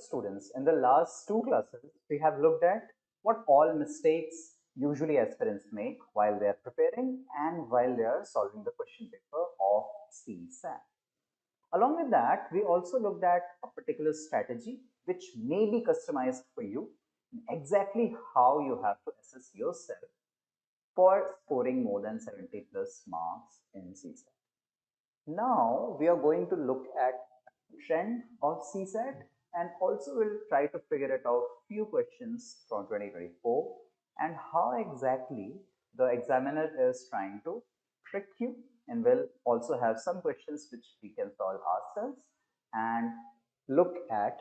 students, in the last two classes, we have looked at what all mistakes usually aspirants make while they are preparing and while they are solving the question paper of CSAT. Along with that, we also looked at a particular strategy which may be customized for you, exactly how you have to assess yourself for scoring more than 70 plus marks in CSAT. Now we are going to look at trend of CSAT and also we'll try to figure it out few questions from 2024 and how exactly the examiner is trying to trick you, and we'll also have some questions which we can solve ourselves and look at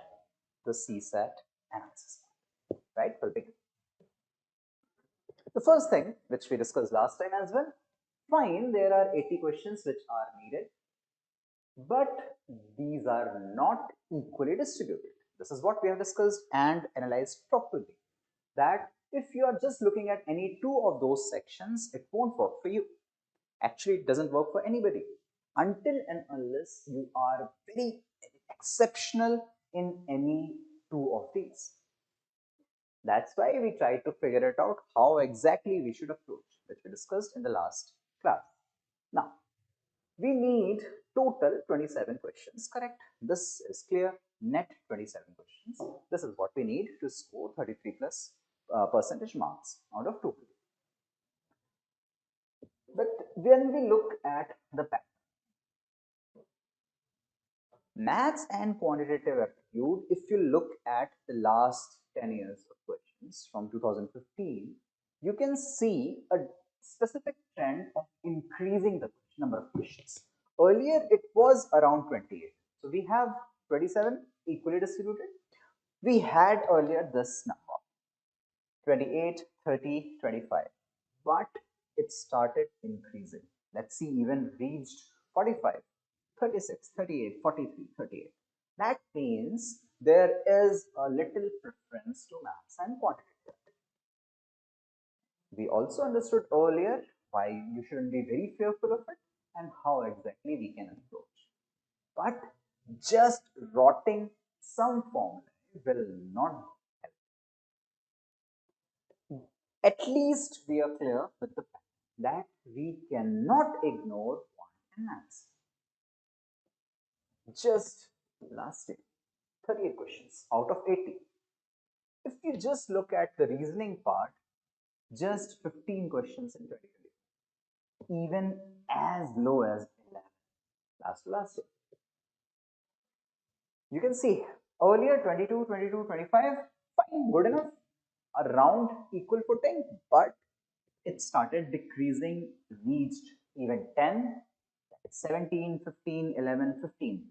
the CSAT analysis. Right? We'll begin. The first thing which we discussed last time as well, fine, there are 80 questions which are needed, but these are not equally distributed. This is what we have discussed and analyzed properly, that if you are just looking at any two of those sections, it won't work for you. Actually, it doesn't work for anybody until and unless you are very exceptional in any two of these. That's why we try to figure it out how exactly we should approach, which we discussed in the last class. Now, we need total 27 questions, correct? This is clear, net 27 questions. This is what we need to score 33 plus percentage marks out of 2. But when we look at the pattern, maths and quantitative aptitude, if you look at the last 10 years of questions from 2015, you can see a specific trend of increasing the number of questions. Earlier, it was around 28. So we have 27 equally distributed. We had earlier this number, 28, 30, 25, but it started increasing. Let's see, even reached 45, 36, 38, 43, 38. That means there is a little preference to maths and quantitative. We also understood earlier why you shouldn't be very fearful of it and how exactly we can approach. But just rotting some formula will not help. At least we are clear with the fact that we cannot ignore quant and maths. Just last year, 38 questions out of 80. If you just look at the reasoning part, just 15 questions in 2020, even as low as 11 last year. You can see earlier 22, 22, 25, fine, good enough, around equal footing, but it started decreasing, reached even 10, 17, 15, 11, 15.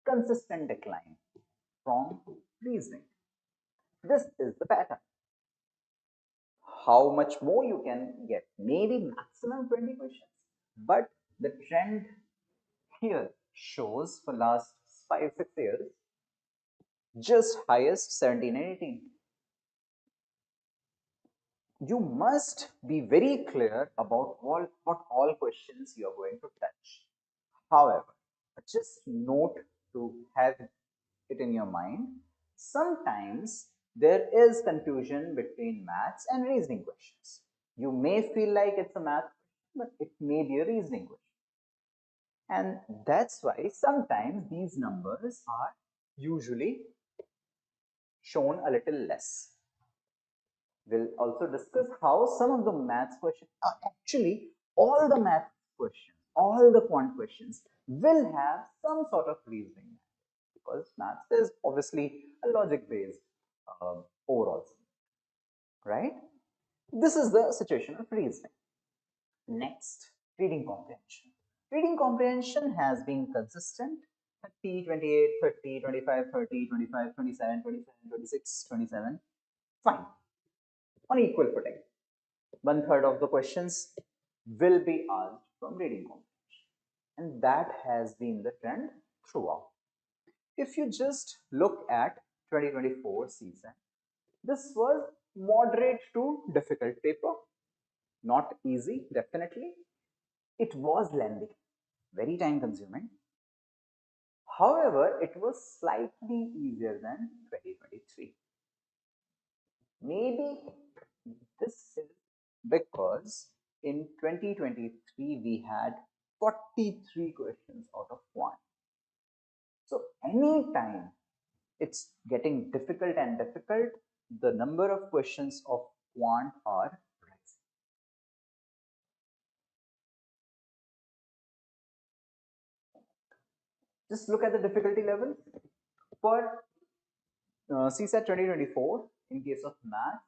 Consistent decline from reasoning. This is the pattern. How much more you can get? Maybe maximum 20 questions. But the trend here shows for last 5-6 years, just highest 17 and 18. You must be very clear about what all questions you are going to touch. However, just note to have it in your mind, sometimes there is confusion between maths and reasoning questions. You may feel like it's a math question, but it may be a reasoning question. And that's why sometimes these numbers are usually shown a little less. We'll also discuss how some of the maths questions are actually all the math questions, all the quant questions will have some sort of reasoning, because maths is obviously a logic based overall, right? This is the situation of reasoning. Next, reading comprehension. Reading comprehension has been consistent, 30, 28, 30, 25, 30, 25, 27, 27, 26, 27, fine, on equal footing. 1/3 of the questions will be asked from reading comprehension, and that has been the trend throughout. If you just look at 2024 CSAT, this was moderate to difficult paper, not easy, definitely. It was lengthy, very time consuming. However, it was slightly easier than 2023. Maybe this is because in 2023 we had 43 questions out of 1. So anytime it's getting difficult and difficult, the number of questions of quant are rising. Just look at the difficulty level for CSAT 2024. In case of math,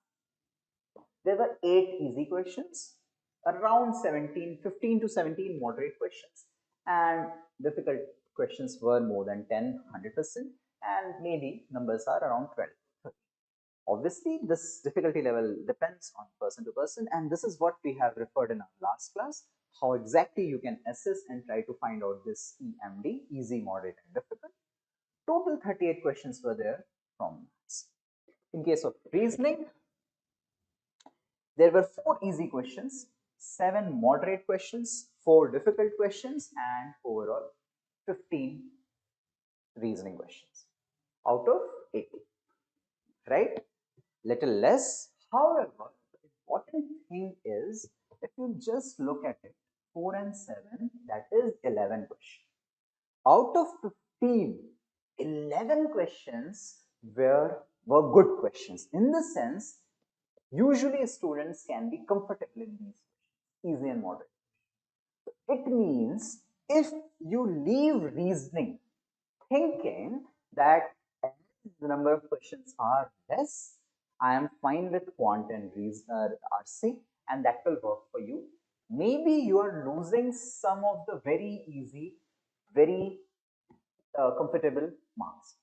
there were 8 easy questions, around 15 to 17 moderate questions, and difficult questions were more than 10, 100%, and maybe numbers are around 12. Obviously, this difficulty level depends on person to person, and this is what we have referred in our last class, how exactly you can assess and try to find out this EMD, easy, moderate, and difficult. Total 38 questions were there from maths. In case of reasoning, there were 4 easy questions, 7 moderate questions, 4 difficult questions, and overall 15 reasoning questions out of 80. Right? Little less. However, the important thing is if you just look at it, 4 and 7, that is 11 questions. Out of 15, 11 questions were good questions. In the sense, usually students can be comfortable in these questions, easy and moderate. It means if you leave reasoning thinking that the number of questions are less, I am fine with quant and RC, and that will work for you. Maybe you are losing some of the very easy, very comfortable marks.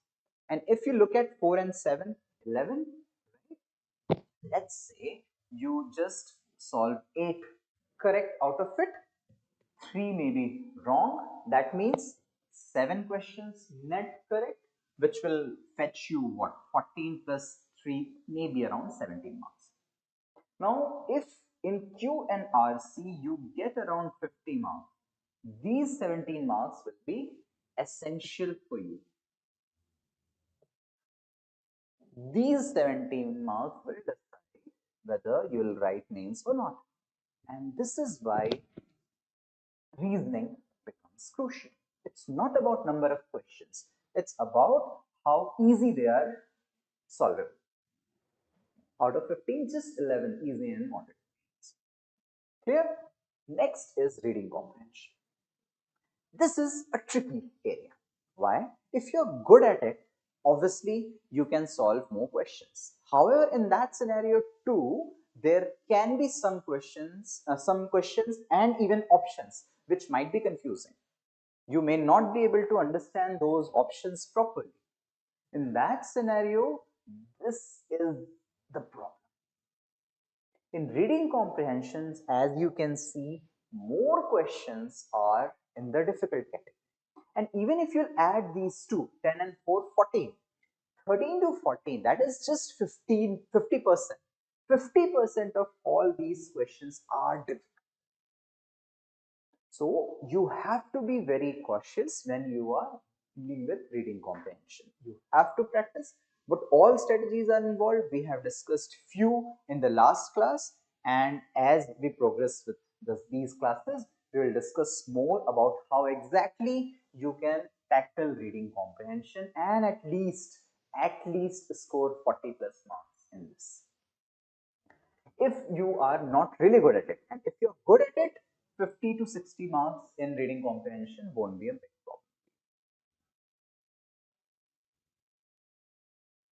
And if you look at 4 and 7, 11, let's say you just solve 8 correct out of it, 3 may be wrong. That means 7 questions net correct, which will fetch you what? 14 plus 3, maybe around 17 marks. Now, if in Q and RC you get around 50 marks, these 17 marks will be essential for you. These 17 marks will decide whether you will write names or not. And this is why reasoning becomes crucial. It's not about number of questions. It's about how easy they are solvable. Out of 15, just 11 easy and moderate questions. Clear? Next is reading comprehension. This is a tricky area. Why? If you're good at it, obviously you can solve more questions. However, in that scenario too, there can be some questions and even options which might be confusing. You may not be able to understand those options properly. In that scenario, this is the problem. In reading comprehensions, as you can see, more questions are in the difficult category. And even if you add these two, 10 and 4, 14, 13 to 14, that is just 50%. 50% of all these questions are difficult. So you have to be very cautious when you are dealing with reading comprehension. You have to practice, but all strategies are involved. We have discussed few in the last class, and as we progress with these classes, we will discuss more about how exactly you can tackle reading comprehension and at least score 40 plus marks in this. If you are not really good at it, and if you're good at it, 50 to 60 marks in reading comprehension won't be a big problem.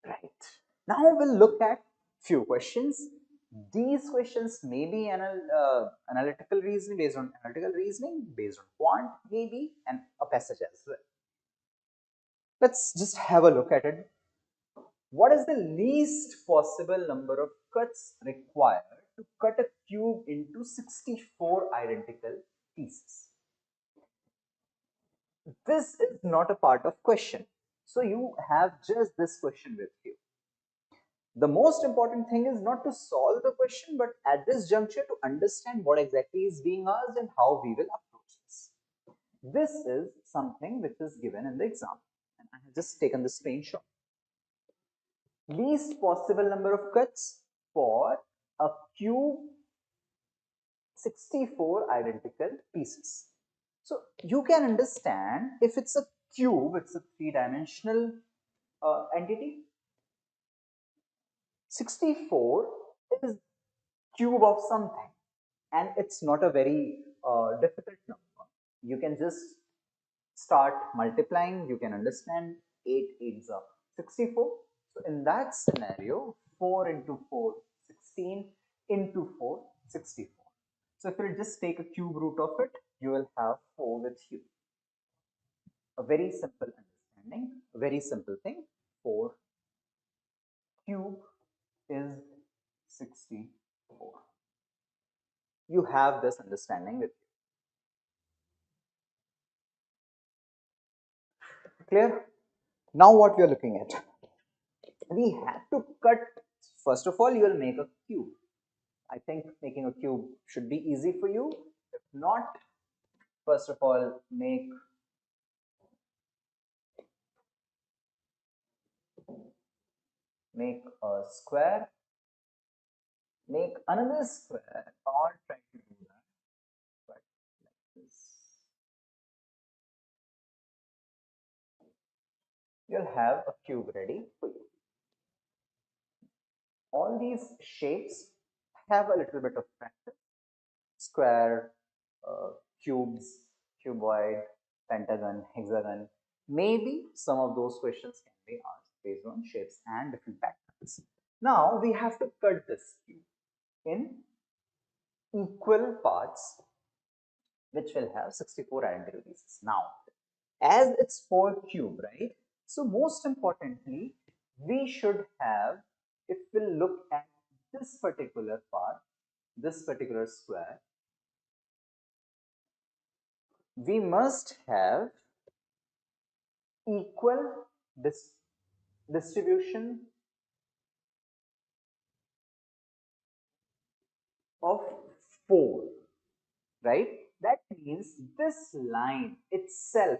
Right. Now we'll look at few questions. These questions may be analytical reasoning, based on analytical reasoning, based on quant, maybe, and a passage as well. Let's just have a look at it. What is the least possible number of cuts required to cut a cube into 64 identical pieces? This is not a part of question. So you have just this question with you. The most important thing is not to solve the question, but at this juncture to understand what exactly is being asked and how we will approach this. This is something which is given in the exam, and I have just taken the screenshot. Least possible number of cuts for a cube 64 identical pieces. So you can understand, if it's a cube, it's a three-dimensional entity. 64 is cube of something, and it's not a very difficult number. You can just start multiplying. You can understand 8 8s are 64. So in that scenario, 4 into 4, 16, into 4, 64. So if you just take a cube root of it, you will have 4 with you. A very simple understanding, a very simple thing. 4 cube is 64. You have this understanding with you. Clear? Now what we are looking at? We have to cut. First of all, you will make a cube. I think making a cube should be easy for you. If not, first of all, make a square, make another square, or try to do that, but like this. You'll have a cube ready for you. All these shapes have a little bit of practice. Square, cubes, cuboid, pentagon, hexagon. Maybe some of those questions can be asked based on shapes and different patterns. Now we have to cut this cube in equal parts, which will have 64 identical pieces. Now, as it's 4 cube, right? So most importantly, we should have, if we'll look at this particular part, this particular square, we must have equal distribution of 4, right? That means this line itself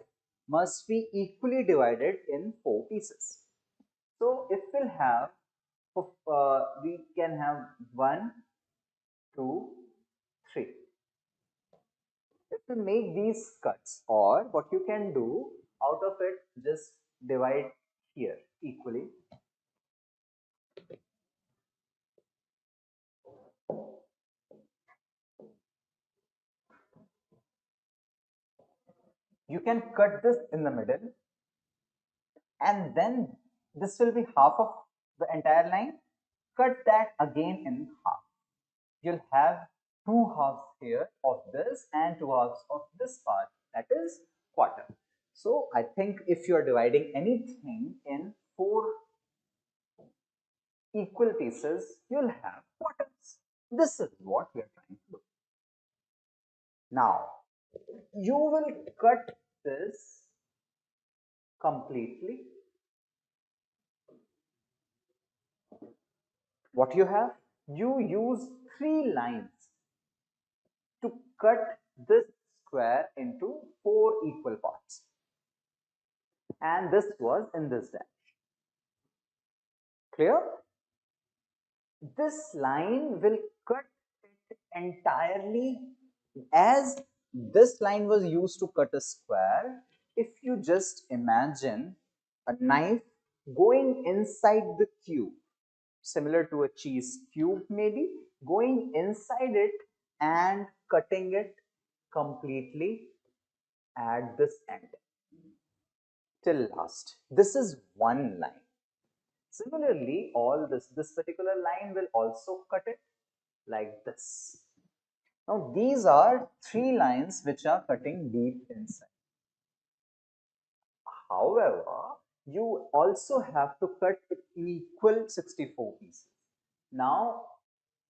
must be equally divided in 4 pieces. So if we'll have, we can have 1, 2, 3. If you make these cuts, or what you can do out of it, just divide here equally. You can cut this in the middle, and then this will be half of the entire line. Cut that again in half. You'll have 2 halves here of this and 2 halves of this part, that is quarter. So I think if you are dividing anything in 4 equal pieces, you'll have quarters. This is what we are trying to do. Now, you will cut this completely. What you have? You use 3 lines to cut this square into 4 equal parts. And this was in this direction. Clear? This line will cut it entirely, as this line was used to cut a square. If you just imagine a knife going inside the cube, similar to a cheese cube maybe, going inside it and cutting it completely at this end till last. This is one line. Similarly, all this particular line will also cut it like this. Now these are 3 lines which are cutting deep inside. However, you also have to cut equal 64 pieces. Now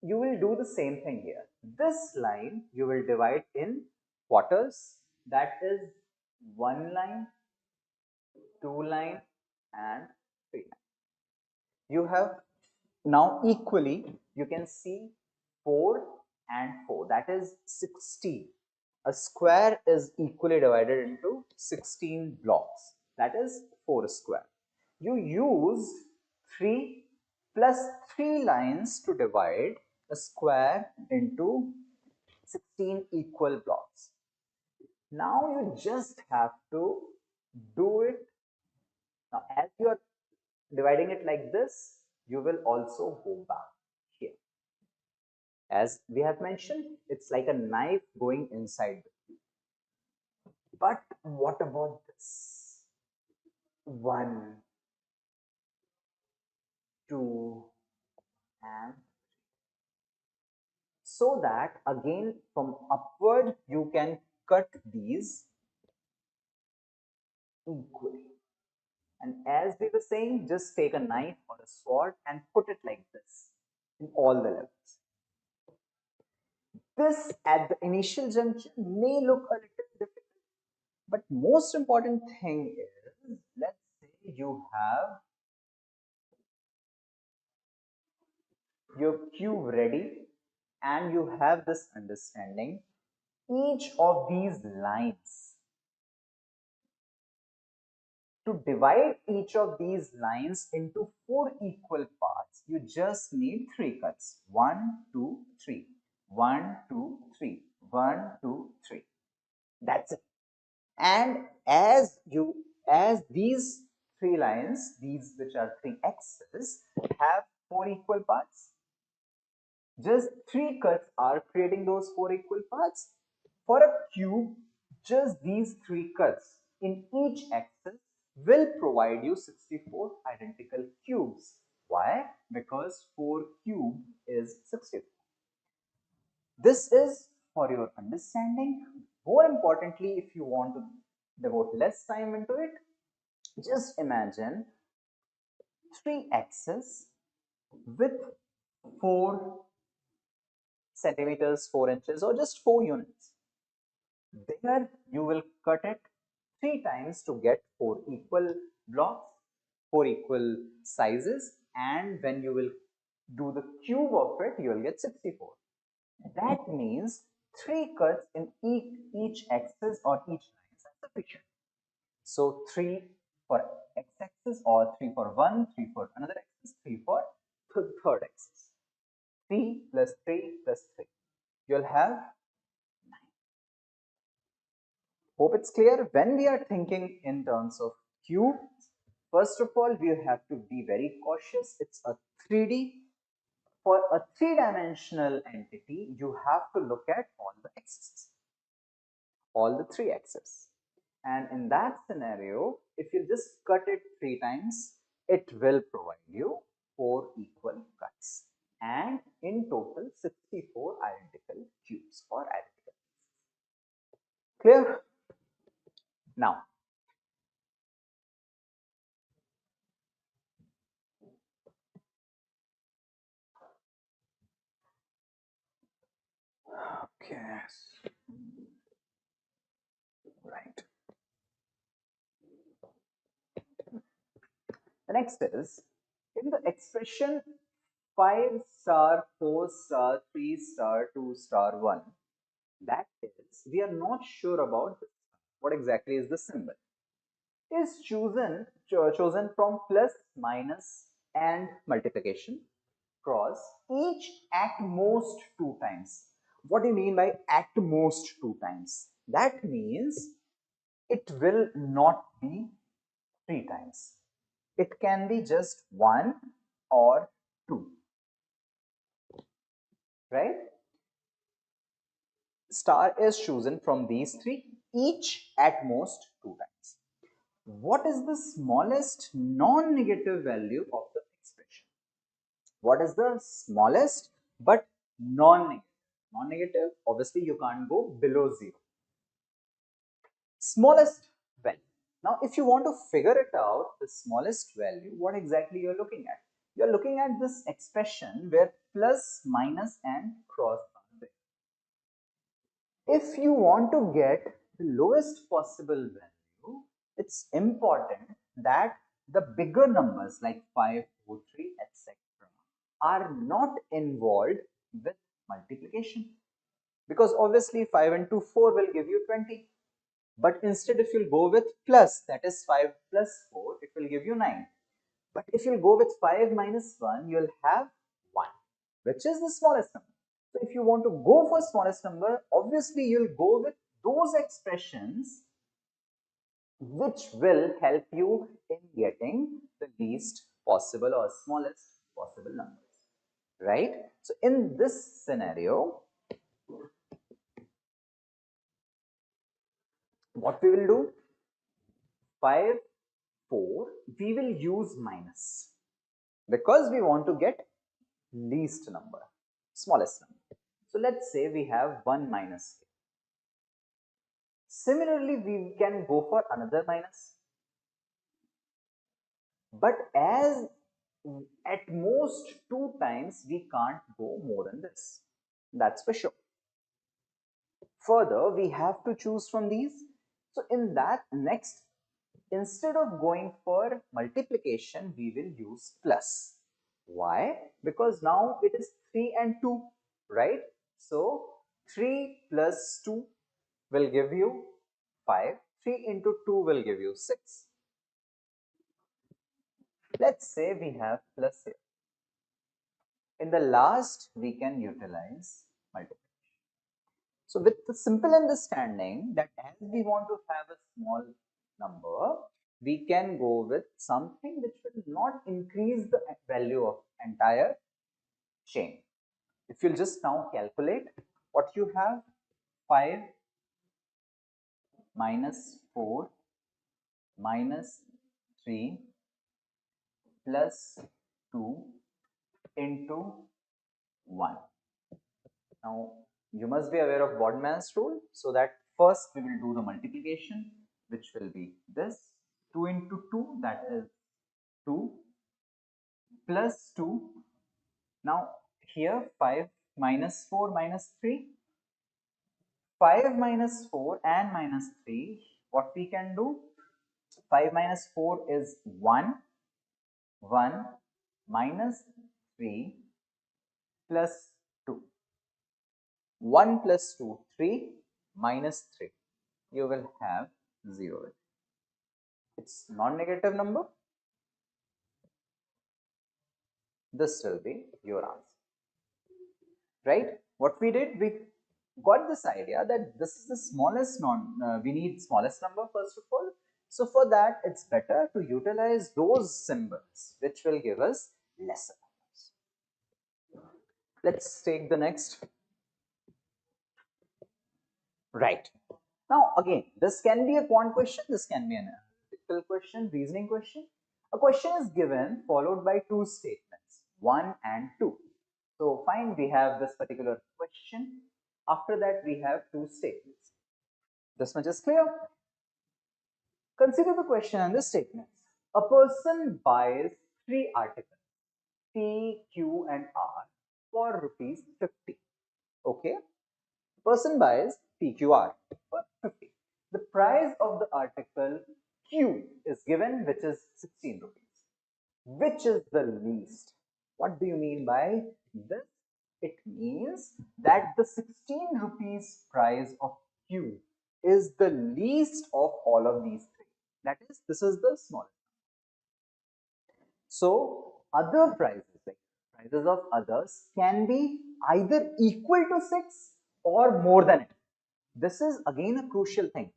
you will do the same thing here. This line you will divide in quarters, that is 1 line, 2 line and 3 line. You have now equally, you can see 4 and 4, that is 60. a square is equally divided into 16 blocks. That is 4 square. You use 3 plus 3 lines to divide a square into 16 equal blocks. Now you just have to do it. Now, as you are dividing it like this, you will also go back here. As we have mentioned, it's like a knife going inside the cube. But what about this? 1, 2, and so that again from upward you can cut these equally. And as we were saying, just take a knife or a sword and put it like this in all the levels. This at the initial junction may look a little difficult, but most important thing is, let's say you have your cube ready and you have this understanding. Each of these lines, to divide each of these lines into 4 equal parts, you just need 3 cuts. 1, 2, 3. 1, 2, 3. 1, 2, 3. That's it. And as these 3 lines, these which are 3 axes, have 4 equal parts, just 3 cuts are creating those 4 equal parts. For a cube, just these 3 cuts in each axis will provide you 64 identical cubes. Why? Because 4 cube is 64. This is for your understanding. More importantly, if you want to devote less time into it, just imagine 3 axes with 4 centimeters, 4 inches, or just 4 units. There you will cut it 3 times to get 4 equal blocks, 4 equal sizes, and when you will do the cube of it, you will get 64. That means 3 cuts in each axis or each line is sufficient. So 3 for x-axis, or 3 for one, 3 for another axis, 3 for third axis. 3 plus 3 plus 3. You'll have 9. Hope it's clear. When we are thinking in terms of cubes, first of all, we have to be very cautious. It's a 3D. For a 3-dimensional entity, you have to look at all the axes, all the 3 axes. And in that scenario, if you just cut it 3 times, it will provide you 4 equal cuts. And in total, 64 identical cubes or identical pieces. Clear? Now, okay, right. The next is, in the expression 5 star, 4 star, 3 star, 2 star, 1, that is, we are not sure about what exactly is the symbol. Is chosen from plus, minus, and multiplication, cross, each at most 2 times. What do you mean by at most 2 times? That means it will not be 3 times. It can be just 1 or 2, right? Star is chosen from these 3, each at most 2 times. What is the smallest non-negative value of the expression? What is the smallest but non-negative? Non-negative, obviously you can't go below 0. Smallest value. Now, if you want to figure it out, the smallest value, what exactly you're looking at? You're looking at this expression where plus, minus, and cross are there. If you want to get the lowest possible value, it's important that the bigger numbers like 5, 4, 3, etc. are not involved with multiplication. because obviously 5 into 4 will give you 20. But instead, if you'll go with plus, that is 5 plus 4, it will give you 9. But if you'll go with 5 minus 1, you'll have 1, which is the smallest number. So if you want to go for smallest number, obviously you'll go with those expressions which will help you in getting the least possible or smallest possible numbers, right? So in this scenario, what we will do, 5, 4, we will use minus because we want to get least number, smallest number. So let's say we have 1 minus k. Similarly, we can go for another minus. But as at most 2 times, we can't go more than this. That's for sure. Further, we have to choose from these. So in that next, instead of going for multiplication, we will use plus. Why? Because now it is 3 and 2, right? So 3 plus 2 will give you 5. 3 into 2 will give you 6. Let's say we have plus here. In the last, we can utilize multiplication. So with the simple understanding that as we want to have a small number, we can go with something which will not increase the value of entire chain. If you'll just now calculate what you have, 5 minus 4 minus 3 plus 2 into 1. Now, you must be aware of Bodman's rule, so that first we will do the multiplication, which will be this 2 into 2, that is 2 plus 2. Now, here 5 minus 4 minus 3, 5 minus 4 and minus 3, what we can do? 5 minus 4 is 1, 1 minus 3 plus 2. 1 plus 2, 3 minus 3. You will have 0. It's non-negative number. This will be your answer, right? What we did, we got this idea that this is the smallest we need smallest number first of all. So for that, it's better to utilize those symbols which will give us lesser numbers. Let's take the next. Right. Now again, this can be a quant question, this can be an analytical question, reasoning question. A question is given followed by two statements, 1 and 2. So fine, we have this particular question. After that, we have two statements. This much is clear. Consider the question and the statements. A person buys 3 articles, P, Q and R, for rupees 50. Okay. Person buys PQR for 50. The price of the article Q is given, which is 16 rupees. Which is the least? What do you mean by this? It means that the 16 rupees price of Q is the least of all of these three. That is, this is the smallest. So other prices, like prices of others, can be either equal to 6 or more than it. This is again a crucial thing.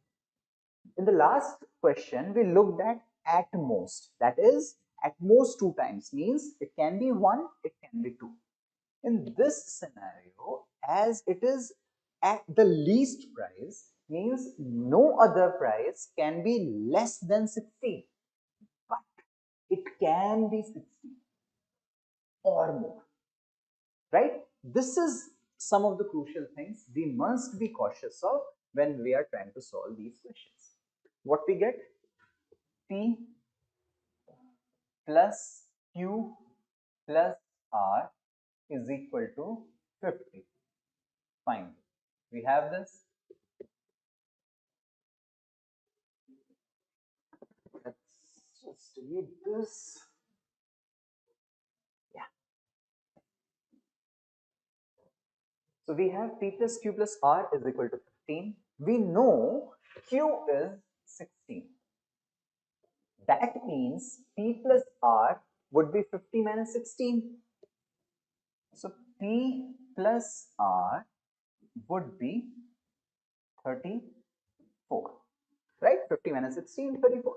In the last question, we looked at most. That is, at most 2 times, means it can be 1, it can be 2. In this scenario, as it is at the least price, means no other price can be less than 16, but it can be 16 or more, right? This is some of the crucial things we must be cautious of when we are trying to solve these questions. What we get? P plus Q plus R is equal to 50. Fine. We have this. Let's just read this. Yeah. So we have P plus Q plus R is equal to 15. We know Q is 16. That means P plus R would be 50 minus 16. So P plus R would be 34, right? 50 minus 16, 34.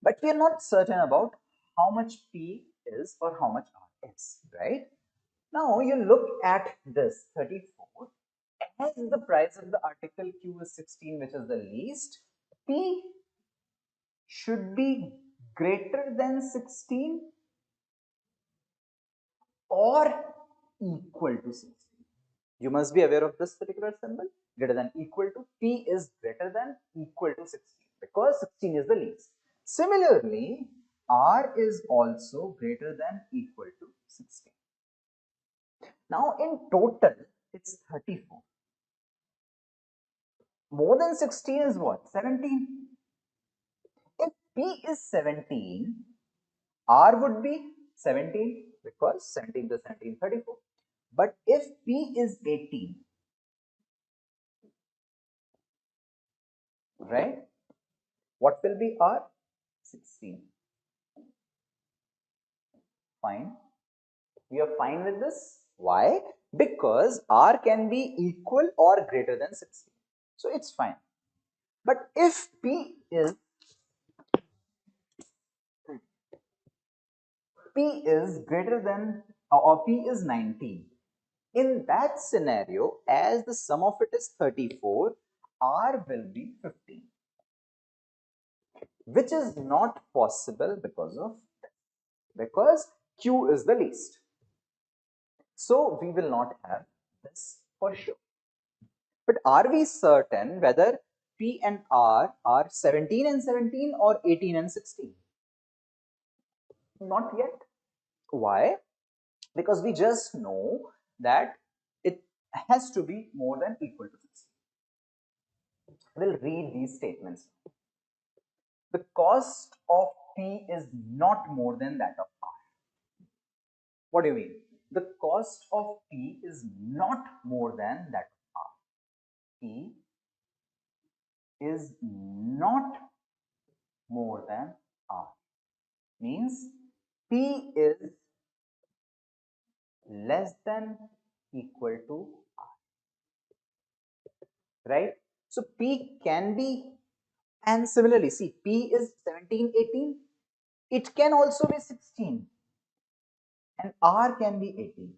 But we are not certain about how much P is or how much R is, right? Now you look at this 34, as the price of the article Q is 16, which is the least, P should be greater than 16 or equal to 16. You must be aware of this particular symbol, greater than equal to. P is greater than equal to 16 because 16 is the least. Similarly, R is also greater than equal to 16. Now in total, it's 34. More than 16 is what? 17. If P is 17, R would be 17 because 17 plus 17, 34. But if P is 18, right, what will be R? 16. Fine. We are fine with this. Why? Because R can be equal or greater than 16. So it's fine. But if P is greater than or P is 19, in that scenario, as the sum of it is 34, R will be 15, which is not possible because Q is the least. So we will not have this for sure. But are we certain whether P and R are 17 and 17 or 18 and 16? Not yet. Why? Because we just know that it has to be more than equal to 16. We'll read these statements. The cost of P is not more than that of R. What do you mean? The cost of P is not more than that of R. P is not more than R means P is less than equal to R, right? So P can be, and similarly, see, P is 17, 18, it can also be 16, and R can be 18,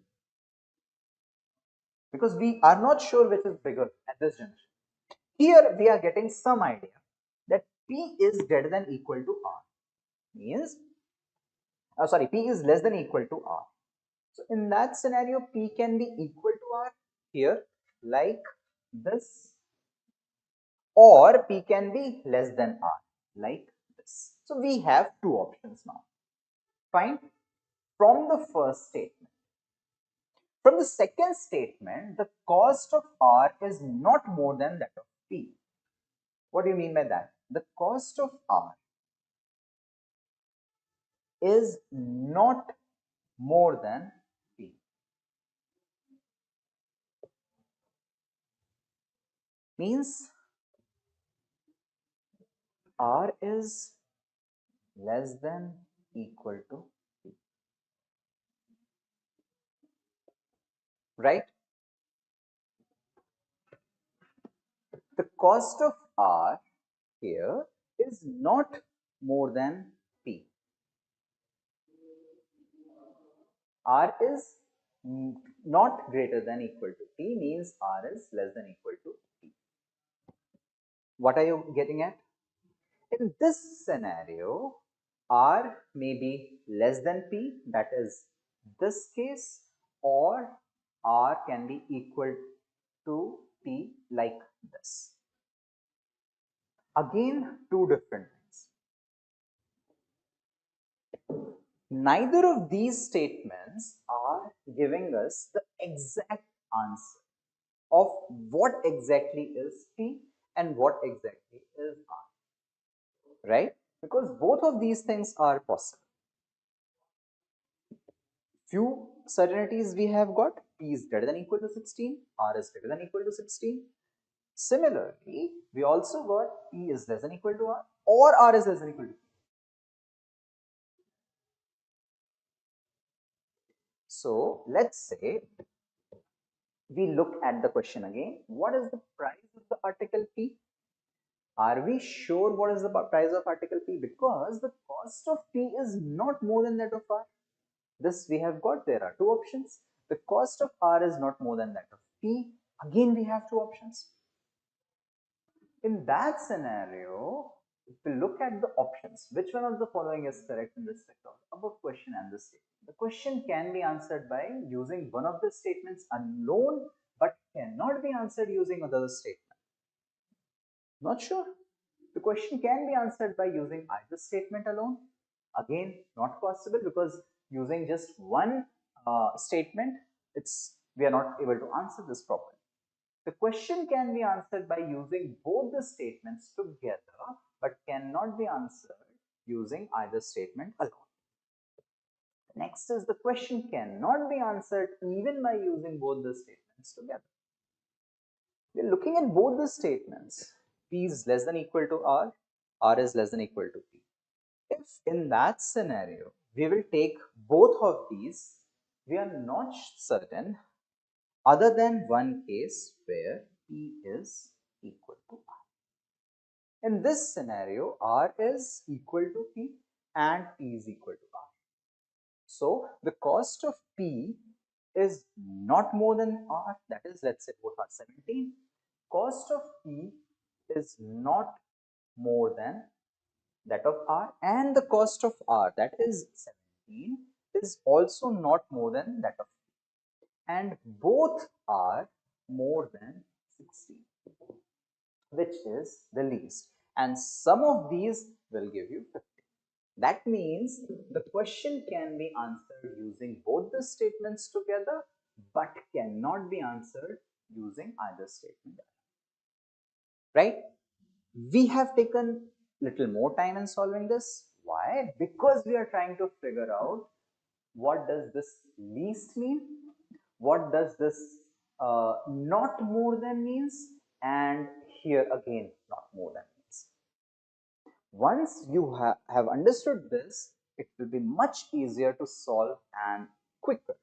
because we are not sure which is bigger at this junction. Here we are getting some idea that P is greater than equal to R, means, P is less than equal to R. So in that scenario, P can be equal to R here, like this, or P can be less than R, like this. So we have two options now. Fine. From the first statement. From the second statement, the cost of R is not more than that of P. What do you mean by that? The cost of R is not more than P. Means R is less than equal to P. Right? The cost of R here is not more than P. R is not greater than equal to P means R is less than equal to P. What are you getting at? In this scenario, R may be less than P, that is this case, or R can be equal to P like this. Again, two different things. Neither of these statements are giving us the exact answer of what exactly is P and what exactly is R, right? Because both of these things are possible. Few certainties we have got. P is greater than equal to 16, R is greater than equal to 16. Similarly, we also got P is less than equal to R or R is less than equal to P. So let's say we look at the question again. What is the price of the article P? Are we sure what is the price of article P? Because the cost of P is not more than that of R. This we have got, there are two options. The cost of R is not more than that of P. Again, we have two options. In that scenario, if we look at the options, which one of the following is correct in respect of above question and this statement? The question can be answered by using one of the statements alone, but cannot be answered using other statement. Not sure. The question can be answered by using either statement alone. Again, not possible, because using just one statement, we are not able to answer this properly. The question can be answered by using both the statements together, but cannot be answered using either statement alone. Next is, the question cannot be answered even by using both the statements together. We are looking at both the statements. P is less than equal to R is less than equal to P. If in that scenario we will take both of these, we are not certain other than one case where P is equal to R. In this scenario, R is equal to P and P is equal to R. So the cost of P is not more than R, that is, let's say both are 17. Cost of P is not more than that of R, and the cost of R, that is 17, is also not more than that of P, and both are more than 16, which is the least, and sum of these will give you 50. That means the question can be answered using both the statements together, but cannot be answered using either statement, right? We have taken little more time in solving this. Why? Because we are trying to figure out what does this least mean, what does this not more than means, and here again not more than means. Once you have understood this, it will be much easier to solve and quicker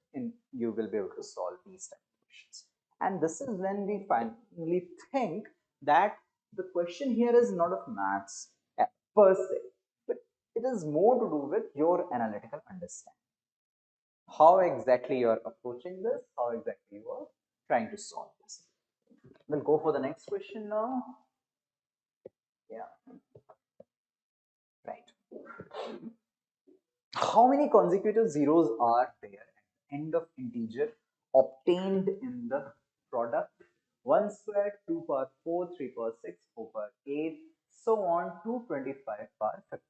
you will be able to solve these type of questions. And this is when we finally think that the question here is not of maths per se, but it is more to do with your analytical understanding. How exactly you are approaching this, how exactly you are trying to solve this. We'll go for the next question now. Yeah. Right. How many consecutive zeros are there at the end of integer obtained in the product? 1 squared, 2 power 4, 3 power 6, 4 power 8, so on to 25 power 50.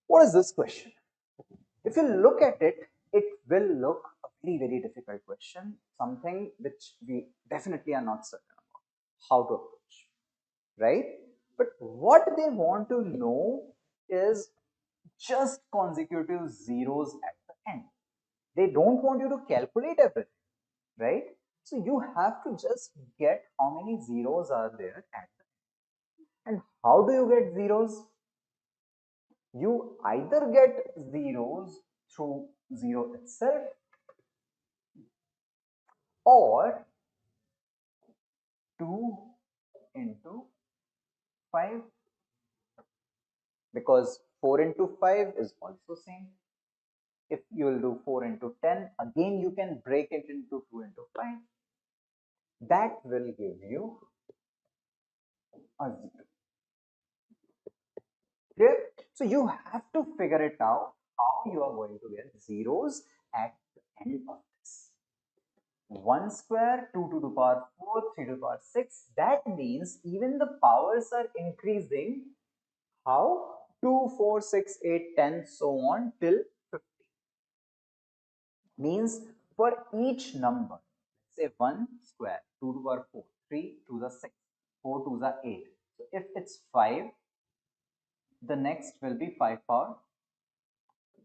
What is this question? If you look at it, it will look a very, very difficult question, something which we definitely are not certain about how to approach, right? But what they want to know is just consecutive zeros at the end. They don't want you to calculate everything, right? So you have to just get how many zeros are there at the end. And how do you get zeros? You either get zeros through zero itself, or 2 into 5, because 4 into 5 is also same. If you will do 4 into 10, again you can break it into 2 into 5. That will give you a 0. Clear? So you have to figure it out how you are going to get zeros at the end of this. 1 square, 2 to the power 4, 3 to the power 6. That means even the powers are increasing. How? 2, 4, 6, 8, 10, so on till 50. Means for each number, say 1 square, 2 to the power 4, 3 to the 6, 4 to the 8. So if it's 5, the next will be 5 power,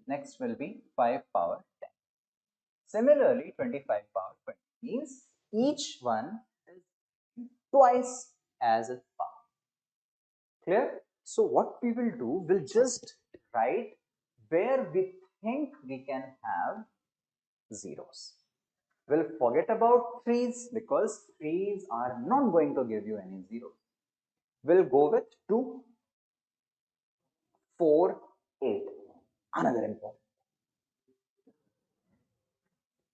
next will be 5 power 10. Similarly, 25 power 20 means each one is twice as its power. Clear? So what we will do, we'll just write where we think we can have zeros. We'll forget about threes because threes are not going to give you any zeros. We'll go with 2, 4, 8. Another important.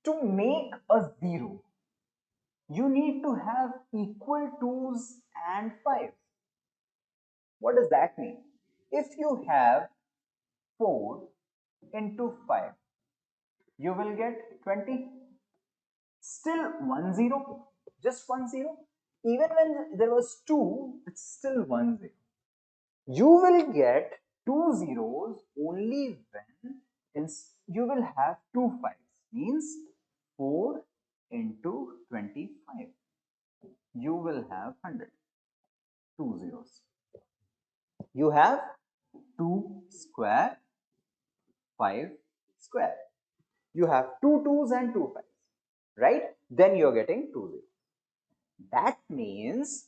To make a zero, you need to have equal 2's and 5's. What does that mean? If you have 4 into 5, you will get 20. Still 1 0, just 1 0. Even when there was 2, it's still 1 0. You will get 2 zeros only when you will have 2 5's, means 4 into 25. You will have 100. 2 zeros. You have 2 square, 5 square. You have 2 2's and 2 5's, right? Then you're getting 2 zeros. That means,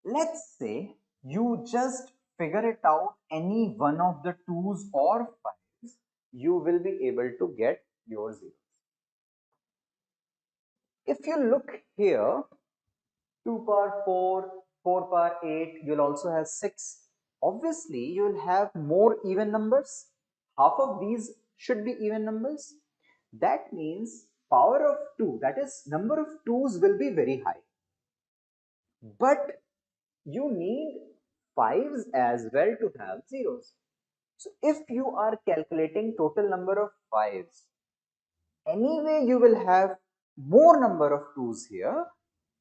let's say you just figure it out any one of the 2's or 5's, you will be able to get your zeros. If you look here, 2 power 4, 4 power 8, you'll also have 6. Obviously, you'll have more even numbers. Half of these should be even numbers. That means power of 2, that is number of 2's will be very high. But you need 5's as well to have zeros. So if you are calculating total number of 5's, anyway you will have more number of 2's here.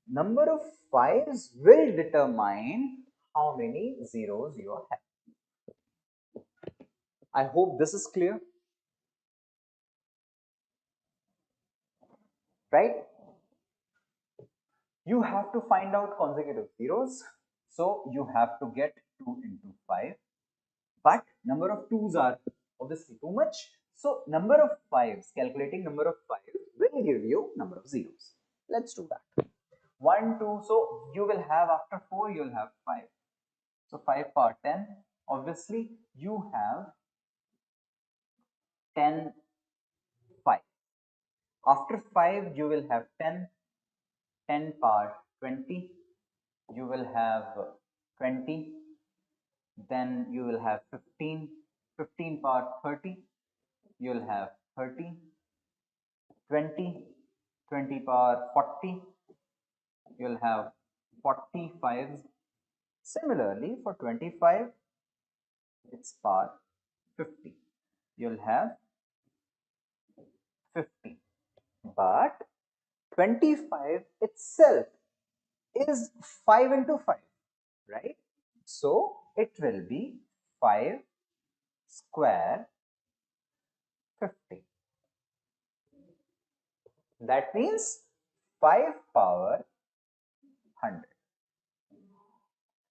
Number of 5's will determine how many zeros you are having. I hope this is clear. Right? You have to find out consecutive zeros. So you have to get 2 into 5. But number of 2's are obviously too much. So number of 5's, calculating number of 5's will give you number of zeros. Let's do that. 1, 2, so you will have after 4, you will have 5. So 5 power 10, obviously you have 10, 5. After 5, you will have 10, 10 power 20, you will have 20, then you will have 15, 15 power 30, you will have 30, 20, 20 power 40, you will have 45. Similarly, for 25, it's power 50. You'll have 50. But 25 itself is 5 into 5, right? So it will be 5 square 50. That means 5 power 100.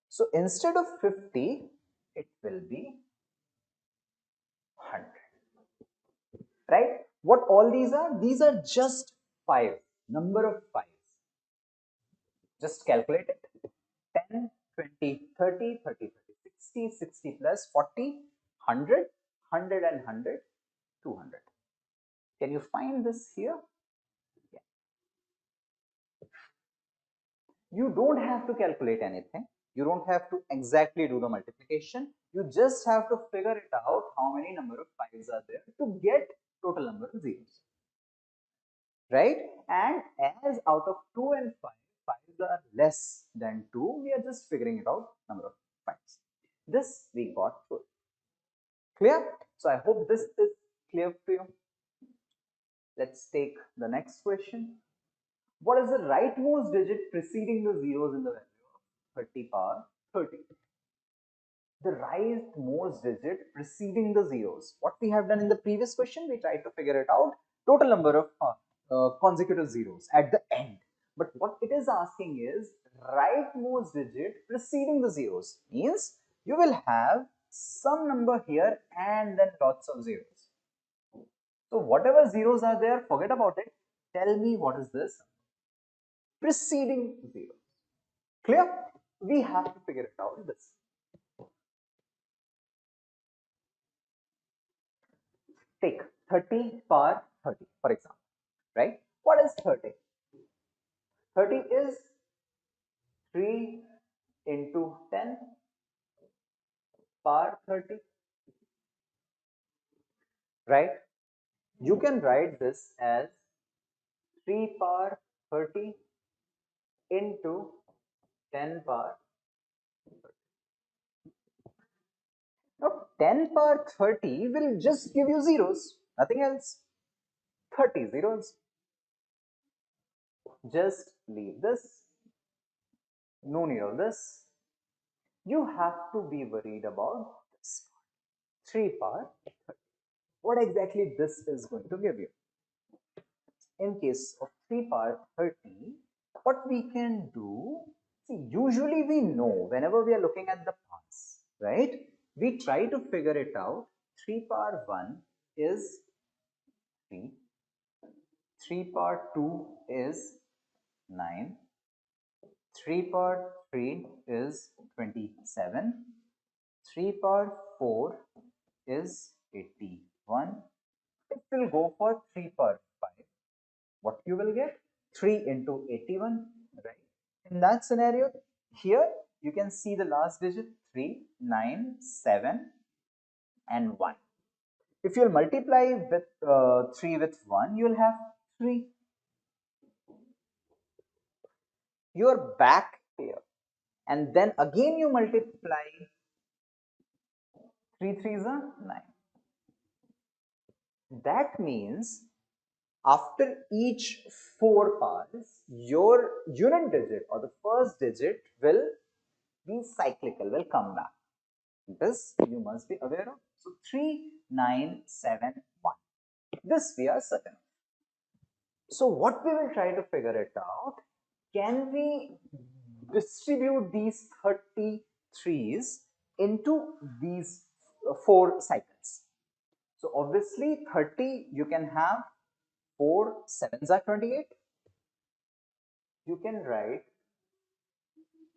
So instead of 50, it will be 100. Right? What all these are? These are just 5, number of 5's. Just calculate it. 10, 20, 30, 30, 30, 60, 60 plus 40, 100, 100 and 100, 200. Can you find this here? Yeah. You don't have to calculate anything. You don't have to exactly do the multiplication. You just have to figure it out how many number of 5's are there to get total number of zeros. Right? And as out of 2 and 5, 5's are less than 2, we are just figuring it out number of 5's. This we got full. Clear? So I hope this is clear to you. Let's take the next question. What is the rightmost digit preceding the zeros in the value of 30 power 30? The rightmost digit preceding the zeros. What we have done in the previous question, we tried to figure it out. Total number of consecutive zeros at the end. But what it is asking is rightmost digit preceding the zeros. Means you will have some number here and then lots of zeros. So whatever zeros are there, forget about it. Tell me what is this preceding zero. Clear? We have to figure it out this. Take 30 power 30, for example, right? What is 30? 30 is 3 into 10 power 30, right? You can write this as 3 power 30 into 10 power 30. Now 10 power 30 will just give you zeros, nothing else. 30 zeros. Just leave this. No need of this. You have to be worried about this 3 power 30. What exactly this is going to give you? In case of 3 power 30, what we can do, see, usually we know whenever we are looking at the parts, right? We try to figure it out. 3 power 1 is 3, 3 power 2 is 9, 3 power 3 is 27, 3 power 4 is 81. If we'll go for 3 power 5, what you will get? 3 into 81, right? In that scenario, here you can see the last digit 3, 9, 7 and 1. If you'll multiply with 3 with 1, you'll have 3. You're back here. And then again you multiply 3 3s are 9. That means after each 4 powers, your unit digit or the first digit will be cyclical, will come back. This you must be aware of. So 3, 9, 7, 1. This we are certain. So what we will try to figure it out, can we distribute these 33s into these 4 cycles? So obviously 30 you can have 4 7s are 28. You can write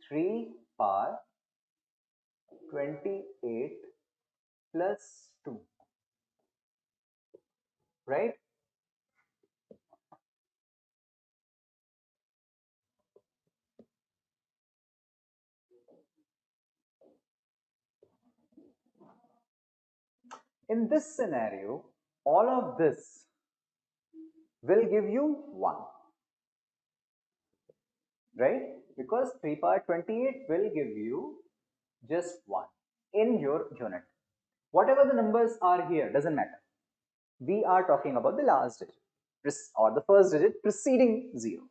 3 power 28 plus 2, right? In this scenario, all of this will give you 1, right? Because 3 power 28 will give you just 1 in your unit. Whatever the numbers are here, doesn't matter. We are talking about the last digit or the first digit preceding 0.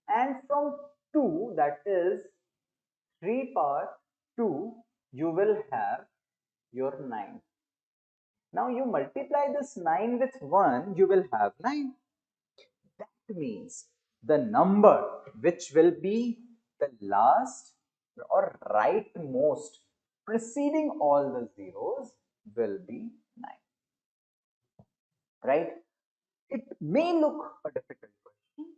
And from 2, that is 3 power 2, you will have your 9. Now you multiply this 9 with 1, you will have 9. That means the number which will be the last or rightmost preceding all the zeros will be 9. Right? It may look a difficult question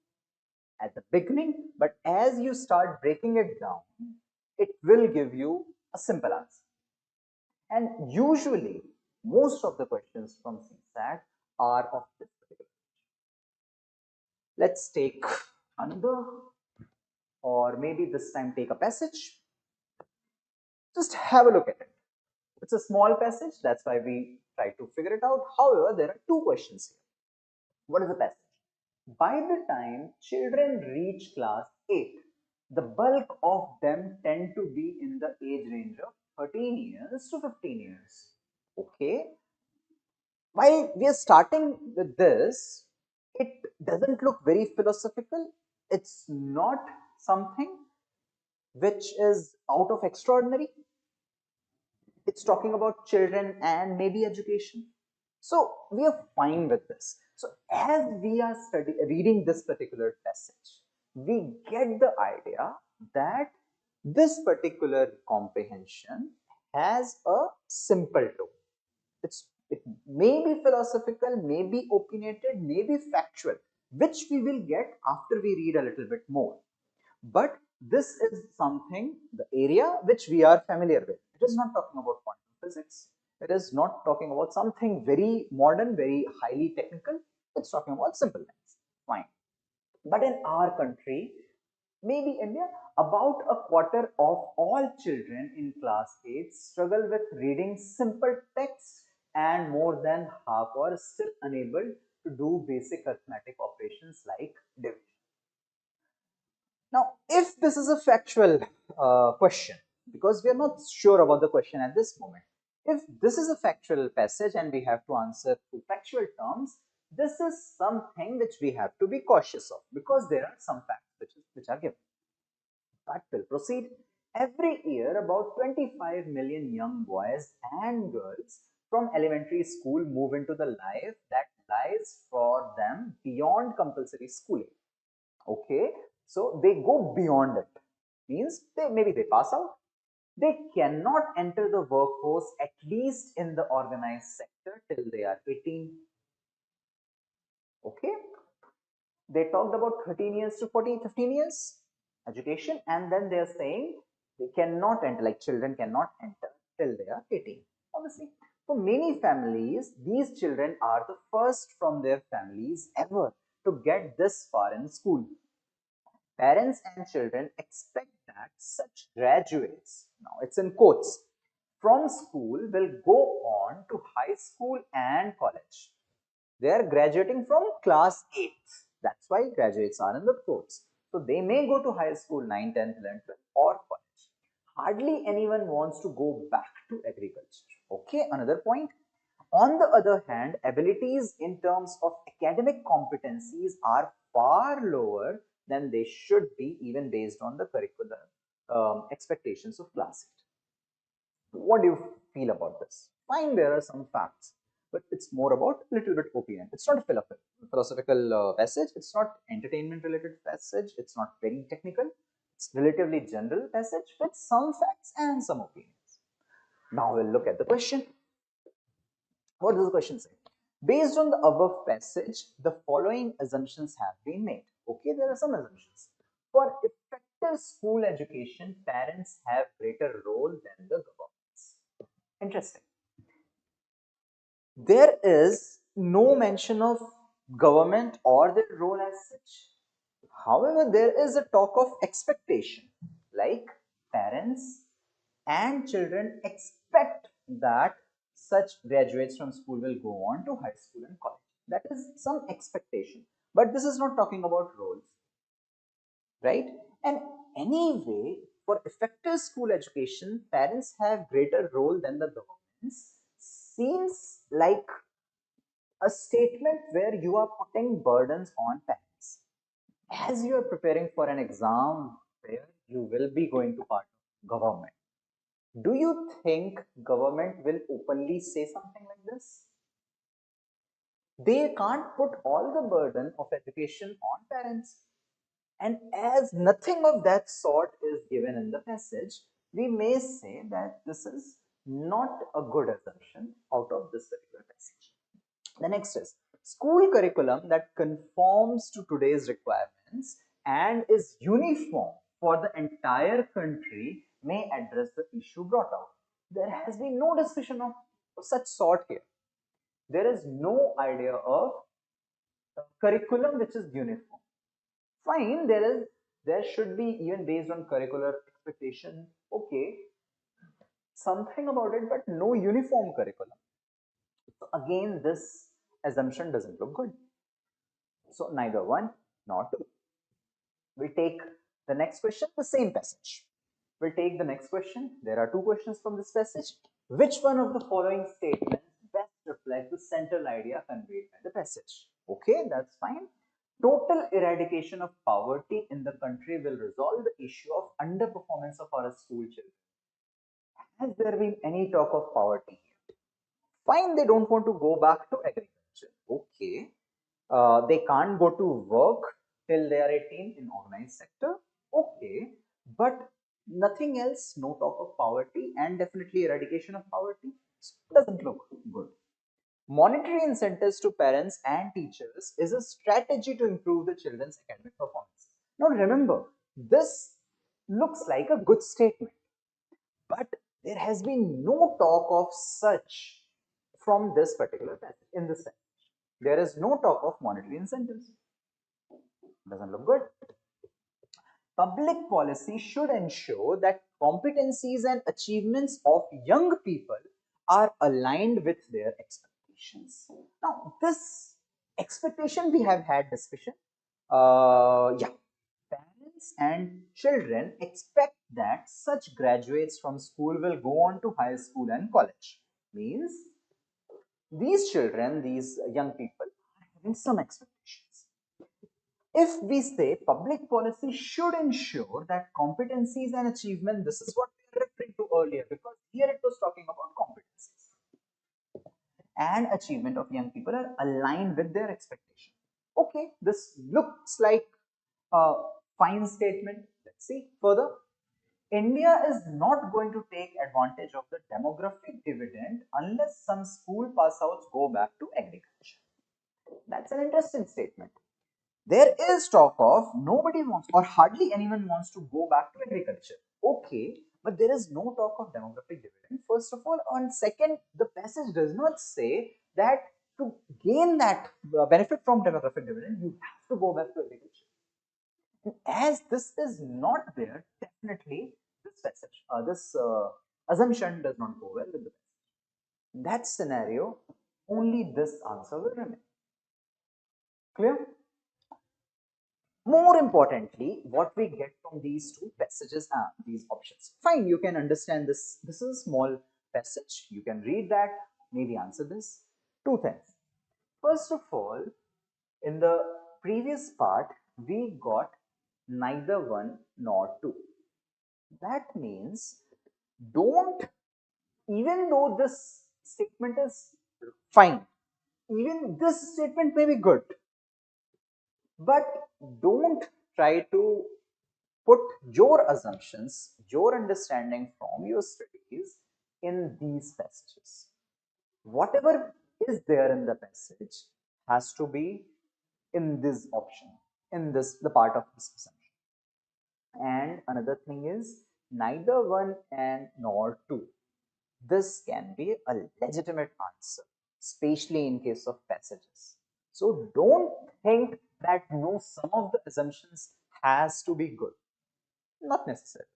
at the beginning, but as you start breaking it down, it will give you a simple answer. And usually, most of the questions from CSAT are of this particular. Let's take another, or maybe this time take a passage. Just have a look at it. It's a small passage, that's why we try to figure it out. However, there are 2 questions here. What is the passage? By the time children reach class 8, the bulk of them tend to be in the age range of 13 years to 15 years. Okay. While we are starting with this, it doesn't look very philosophical. It's not something which is out of extraordinary. It's talking about children and maybe education. So we are fine with this. So as we are reading this particular passage, we get the idea that this particular comprehension has a simple tone. It's It may be philosophical, may be opinionated, may be factual, which we will get after we read a little bit more. But this is something, the area which we are familiar with. It is not talking about quantum physics. It is not talking about something very modern, very highly technical. It's talking about simple things. Fine. But in our country, maybe India, about a quarter of all children in class 8 struggle with reading simple text, and more than half are still unable to do basic arithmetic operations like division. Now, if this is a factual question, because we are not sure about the question at this moment, if this is a factual passage and we have to answer to factual terms, this is something which we have to be cautious of, because there are some facts which are given. But we'll proceed. Every year, about 25 million young boys and girls from elementary school move into the life that lies for them beyond compulsory schooling. Okay, so they go beyond it. Means maybe they pass out. They cannot enter the workforce, at least in the organized sector, till they are 18. Okay, they talked about 13 years to 15 years education, and then they're saying they cannot enter, like children cannot enter till they are 18. Obviously, for many families, these children are the first from their families ever to get this far in school. Parents and children expect that such graduates, now it's in quotes, from school will go on to high school and college. They are graduating from class 8. That's why graduates are in the quotes. So they may go to high school 9, 10, 11, 12 or college. Hardly anyone wants to go back to agriculture. Okay, another point. On the other hand, abilities in terms of academic competencies are far lower than they should be, even based on the curricular expectations of class 8. What do you feel about this? Fine, there are some facts, but it's more about a little bit opinion. It's not a philosophical passage. It's not entertainment related passage. It's not very technical. It's relatively general passage with some facts and some opinions. Now we'll look at the question. What does the question say? Based on the above passage, the following assumptions have been made. Okay, there are some assumptions. For effective school education, parents have greater role than the governments. Interesting. There is no mention of government or their role as such. However, there is a talk of expectation, like parents and children expect that such graduates from school will go on to high school and college. That is some expectation. But this is not talking about roles, right? And anyway, for effective school education, parents have greater role than the governments. Seems like a statement where you are putting burdens on parents. As you are preparing for an exam where you will be going to part of government, do you think government will openly say something like this? They can't put all the burden of education on parents. And as nothing of that sort is given in the passage, we may say that this is not a good assumption out of this particular passage. The next is school curriculum that conforms to today's requirements and is uniform for the entire country may address the issue brought out. There has been no discussion of such sort here. There is no idea of curriculum which is uniform. Fine, there should be, even based on curricular expectation, okay, something about it, but no uniform curriculum. So again, this assumption doesn't look good. So neither one nor two. We'll take the next question, the same passage. We'll take the next question. There are two questions from this passage. Which one of the following statements best reflects the central idea conveyed by the passage? Okay, that's fine. Total eradication of poverty in the country will resolve the issue of underperformance of our school children. Has there been any talk of poverty? Fine, they don't want to go back to agriculture. Okay. They can't go to work till they are 18 in organized sector. Okay. But nothing else, no talk of poverty, and definitely eradication of poverty doesn't look good. Monetary incentives to parents and teachers is a strategy to improve the children's academic performance. Now remember, this looks like a good statement, but there has been no talk of such from this particular passage. In this passage, there is no talk of monetary incentives. Doesn't look good. Public policy should ensure that competencies and achievements of young people are aligned with their expectations. Now, this expectation we have had discussion. Yeah, parents and children expect that such graduates from school will go on to high school and college. Means these children, these young people, are having some expectations. If we say public policy should ensure that competencies and achievement, this is what we are referring to earlier, because here it was talking about competencies and achievement of young people are aligned with their expectation. Okay, this looks like a fine statement. Let's see further. India is not going to take advantage of the demographic dividend unless some school pass outs go back to agriculture. That's an interesting statement. There is talk of nobody wants or hardly anyone wants to go back to agriculture. Okay, but there is no talk of demographic dividend. First of all, on second, the passage does not say that to gain that benefit from demographic dividend, you have to go back to agriculture. And as this is not there, definitely this passage, this assumption does not go well with the passage. In that scenario, only this answer will remain. Clear? More importantly, what we get from these two passages are these options. Fine, you can understand this. This is a small passage. You can read that, maybe answer this. Two things. First of all, in the previous part, we got neither one nor two. That means don't, even though this statement is fine, even this statement may be good, but don't try to put your assumptions, your understanding from your studies in these passages. Whatever is there in the passage has to be in this option, in this the part of this assumption. And another thing is neither one and nor two. This can be a legitimate answer, especially in case of passages. So don't think that no, some of the assumptions has to be good. Not necessarily.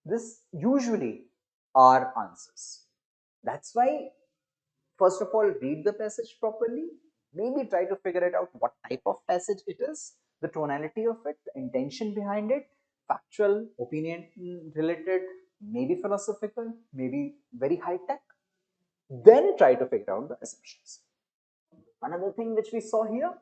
This usually are answers. That's why, first of all, read the passage properly. Maybe try to figure it out what type of passage it is, the tonality of it, the intention behind it, factual, opinion related, maybe philosophical, maybe very high tech. Then try to figure out the assumptions. Another thing which we saw here,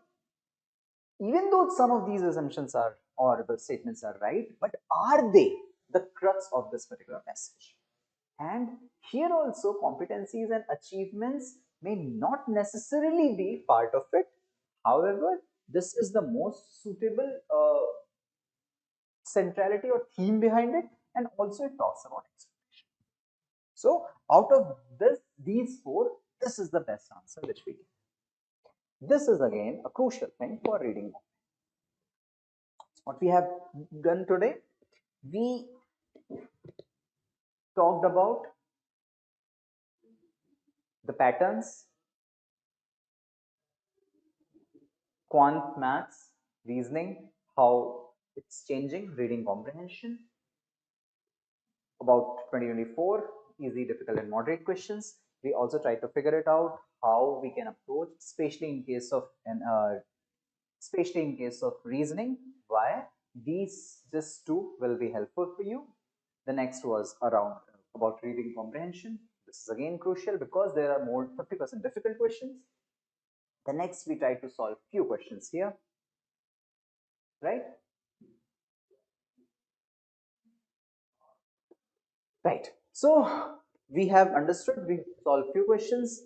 even though some of these assumptions are or the statements are right, but are they the crux of this particular passage? And here also competencies and achievements may not necessarily be part of it. However, this is the most suitable centrality or theme behind it, and also it talks about expectation. So out of these four, this is the best answer which we get. This is again a crucial thing for reading. What we have done today, we talked about the patterns, quant maths, reasoning, how it's changing, reading comprehension, about 2024, easy, difficult, and moderate questions. We also try to figure it out how we can approach, especially in case of reasoning. Why these just two will be helpful for you. The next was around about reading comprehension. This is again crucial because there are more 50% difficult questions. The next we try to solve few questions here, right? Right. So we have understood, we solved few questions.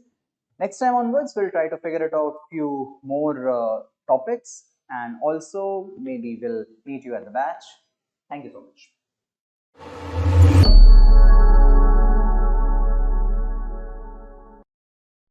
Next time onwards, we'll try to figure it out few more topics, and also maybe we'll meet you at the batch. Thank you so much.